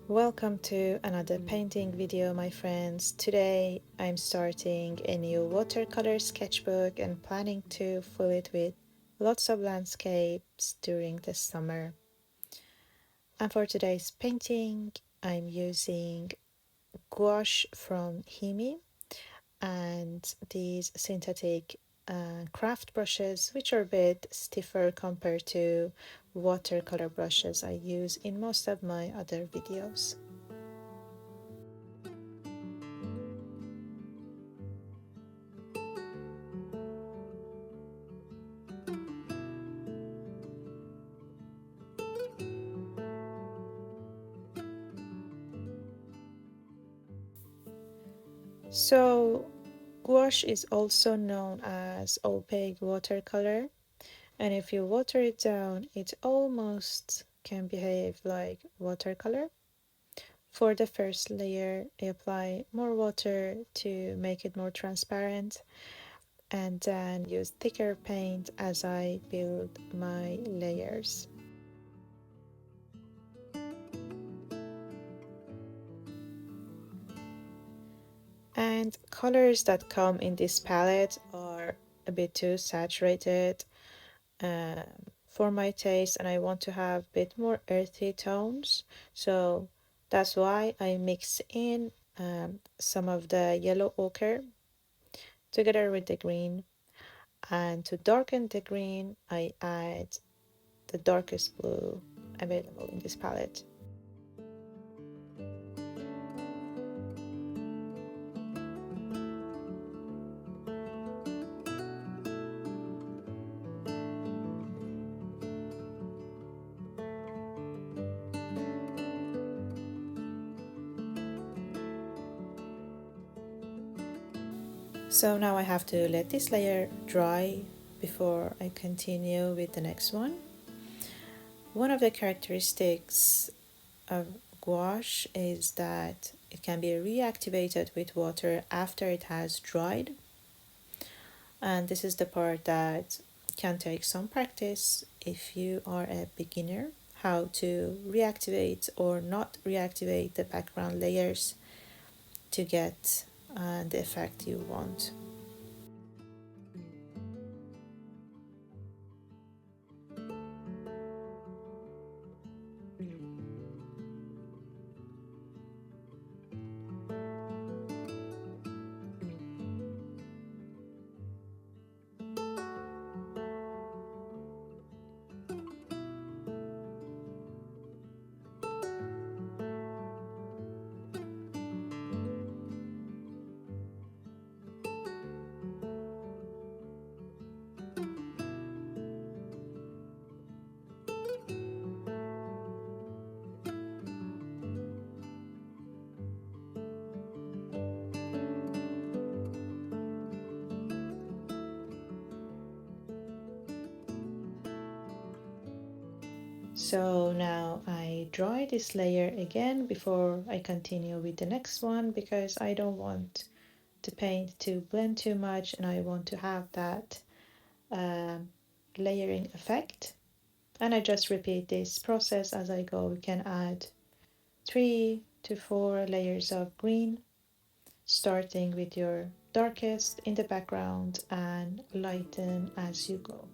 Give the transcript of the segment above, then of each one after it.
Welcome to another painting video, my friends. Today I'm starting a new watercolor sketchbook and planning to fill it with lots of landscapes during the summer. And for today's painting, I'm using gouache from Himi and these synthetic craft brushes, which are a bit stiffer compared to watercolor brushes I use in most of my other videos. So gouache is also known as opaque watercolor, and if you water it down, it almost can behave like watercolor. For the first layer, I apply more water to make it more transparent, and then use thicker paint as I build my layers. And colors that come in this palette are a bit too saturated for my taste, and I want to have a bit more earthy tones, so that's why I mix in some of the yellow ochre together with the green, and to darken the green I add the darkest blue available in this palette. So now I have to let this layer dry before I continue with the next one. One of the characteristics of gouache is that it can be reactivated with water after it has dried, and this is the part that can take some practice if you are a beginner, how to reactivate or not reactivate the background layers to get the effect you want. So now I dry this layer again before I continue with the next one, because I don't want the paint to blend too much and I want to have that um, layering effect. And I just repeat this process as I go. You can add 3 to 4 layers of green, starting with your darkest in the background and lighten as you go.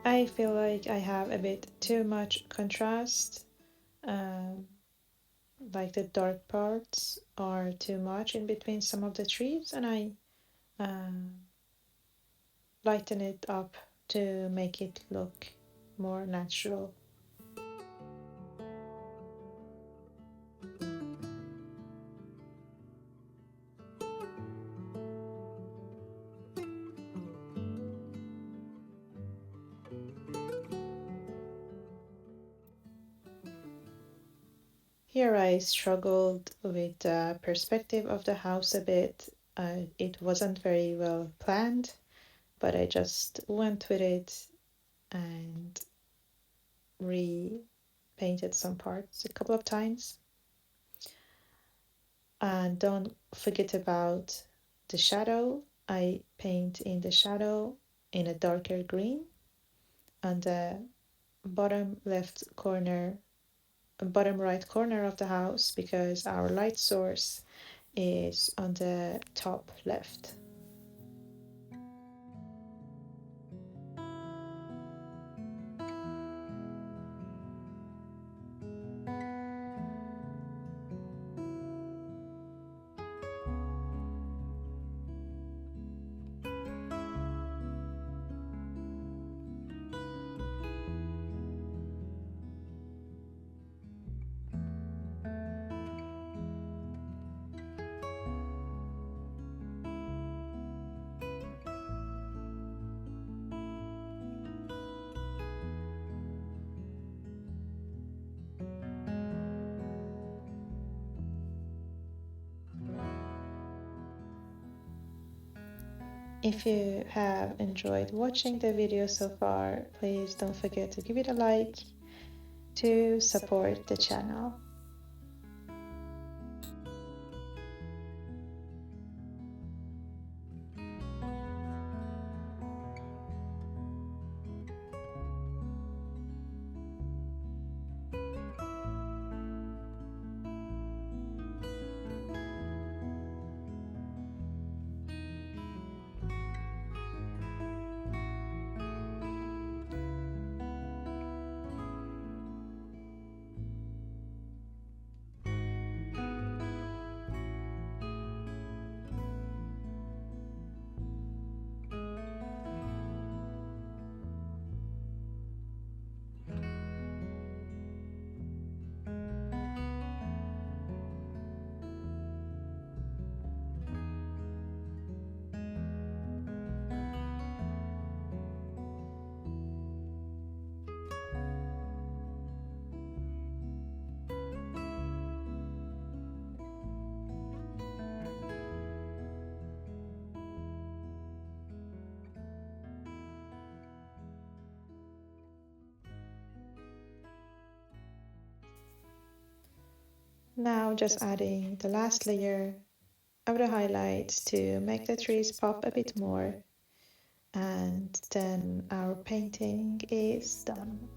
I feel like I have a bit too much contrast, um, like the dark parts are too much in between some of the trees, and I lighten it up to make it look more natural. Here I struggled with the perspective of the house a bit. It wasn't very well planned, but I just went with it and repainted some parts a couple of times. And don't forget about the shadow. I paint in the shadow in a darker green on the bottom left corner, bottom right corner of the house, because our light source is on the top left. If you have enjoyed watching the video so far, please don't forget to give it a like to support the channel. Now just adding the last layer of the highlights to make the trees pop a bit more, and then our painting is done.